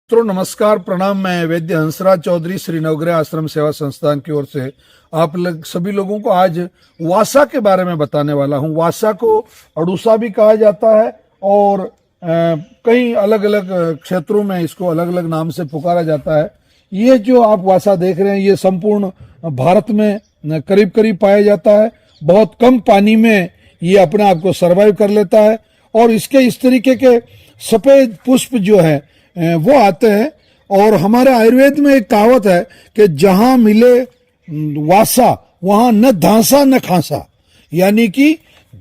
मित्रों नमस्कार प्रणाम। मैं वैद्य हंसराज चौधरी श्री नवग्रह आश्रम सेवा संस्थान की ओर से आप सभी लोगों को आज वासा के बारे में बताने वाला हूं। वासा को अड़ूसा भी कहा जाता है और कई अलग अलग क्षेत्रों में इसको अलग अलग नाम से पुकारा जाता है। ये जो आप वासा देख रहे हैं ये संपूर्ण भारत में करीब करीब पाया जाता है। बहुत कम पानी में ये अपने आप को सर्वाइव कर लेता है और इसके इस तरीके के सफेद पुष्प जो है वो आते हैं। और हमारे आयुर्वेद में एक कहावत है कि जहां मिले वासा वहां न धांसा न खांसा, यानी कि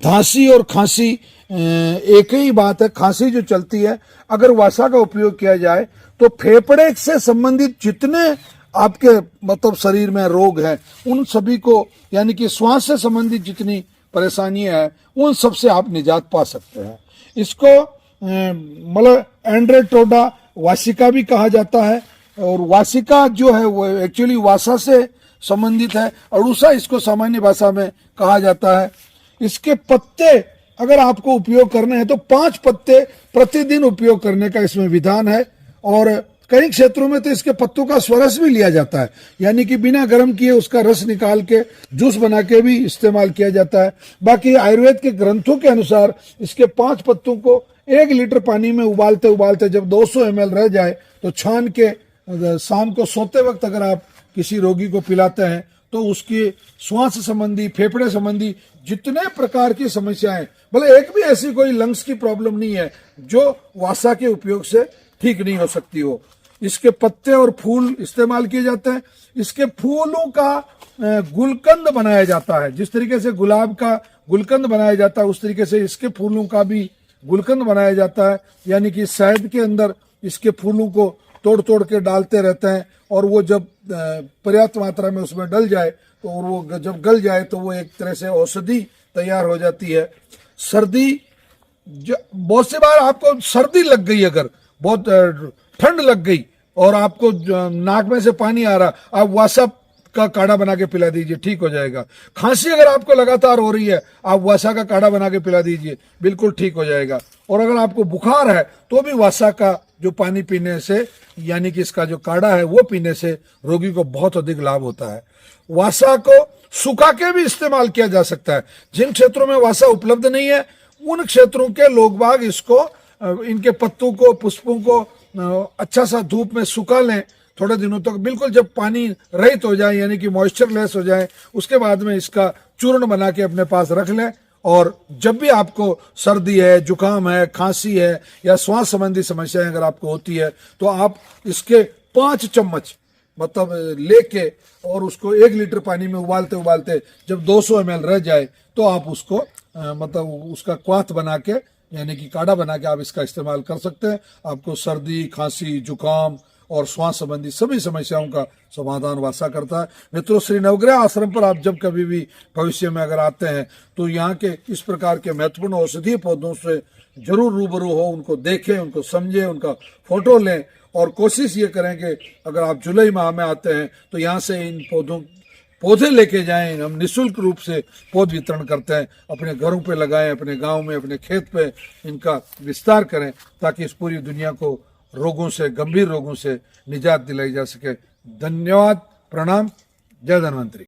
धांसी और खांसी एक ही बात है। खांसी जो चलती है अगर वासा का उपयोग किया जाए तो फेफड़े से संबंधित जितने आपके मतलब शरीर में रोग हैं उन सभी को, यानी कि श्वास से संबंधित जितनी परेशानियां हैं उन सबसे आप निजात पा सकते हैं। इसको मतलब एंड्रेटोडा वासिका भी कहा जाता है और वासिका जो है वो एक्चुअली वासा से संबंधित है। अड़ूसा इसको सामान्य भाषा में कहा जाता है। इसके पत्ते अगर आपको उपयोग करने हैं तो 5 पत्ते प्रतिदिन उपयोग करने का इसमें विधान है। और कई क्षेत्रों में तो इसके पत्तों का स्वरस भी लिया जाता है, यानी कि बिना गर्म किए उसका रस निकाल के जूस बना के भी इस्तेमाल किया जाता है। बाकी आयुर्वेद के ग्रंथों के अनुसार इसके 5 पत्तों को 1 लीटर पानी में उबालते उबालते जब 200 ml रह जाए तो छान के शाम को सोते वक्त अगर आप किसी रोगी को पिलाते हैं तो उसकी श्वास संबंधी, फेफड़े संबंधी जितने प्रकार की समस्याएं, भले एक भी ऐसी कोई लंग्स की प्रॉब्लम नहीं है जो वासा के उपयोग से ठीक नहीं हो सकती हो। इसके पत्ते और फूल इस्तेमाल किए जाते हैं। इसके फूलों का गुलकंद बनाया जाता है। जिस तरीके से गुलाब का गुलकंद बनाया जाता है उस तरीके से इसके फूलों का भी गुलकंद बनाया जाता है, यानी कि शहद के अंदर इसके फूलों को तोड़ तोड़ के डालते रहते हैं और वो जब पर्याप्त मात्रा में उसमें डल जाए तो और वो जब गल जाए तो वो एक तरह से औषधि तैयार हो जाती है। सर्दी, बहुत सी बार आपको सर्दी लग गई, अगर बहुत ठंड लग गई और आपको नाक में से पानी आ रहा, आप वासा का काढ़ा बना के पिला दीजिए, ठीक हो जाएगा। खांसी अगर आपको लगातार हो रही है आप वासा का काढ़ा बना के पिला दीजिए, बिल्कुल ठीक हो जाएगा। और अगर आपको बुखार है तो भी वासा का जो पानी पीने से, यानी कि इसका जो काढ़ा है वो पीने से रोगी को बहुत अधिक लाभ होता है। वासा को सुखा के भी इस्तेमाल किया जा सकता है। जिन क्षेत्रों में वासा उपलब्ध नहीं है उन क्षेत्रों के लोग बाग इसको, इनके पत्तों को, पुष्पों को अच्छा सा धूप में सुखा लें थोड़े दिनों तक, बिल्कुल जब पानी रहित हो जाए यानी कि मॉइस्चरलेस हो जाए उसके बाद में इसका चूर्ण बना के अपने पास रख लें। और जब भी आपको सर्दी है, जुकाम है, खांसी है या श्वास संबंधी समस्याएं अगर आपको होती है तो आप इसके 5 चम्मच मतलब लेके और उसको 1 लीटर पानी में उबालते उबालते जब 200 ml रह जाए तो आप उसको मतलब उसका क्वाथ बना के, यानी कि काढ़ा बना के आप इसका इस्तेमाल कर सकते हैं। आपको सर्दी, खांसी, जुकाम और श्वास संबंधी सभी समस्याओं का समाधान वासा करता है। मित्रों, श्री नवग्रह आश्रम पर आप जब कभी भी भविष्य में अगर आते हैं तो यहाँ के इस प्रकार के महत्वपूर्ण औषधीय पौधों से जरूर रूबरू हो, उनको देखें, उनको समझें, उनका फोटो लें और कोशिश ये करें कि अगर आप जुलाई माह में आते हैं तो यहाँ से इन पौधे लेके जाएं। हम निःशुल्क रूप से पौध वितरण करते हैं। अपने घरों पे लगाएं, अपने गांव में, अपने खेत पे इनका विस्तार करें ताकि इस पूरी दुनिया को रोगों से, गंभीर रोगों से निजात दिलाई जा सके। धन्यवाद, प्रणाम, जय धन्वंतरी।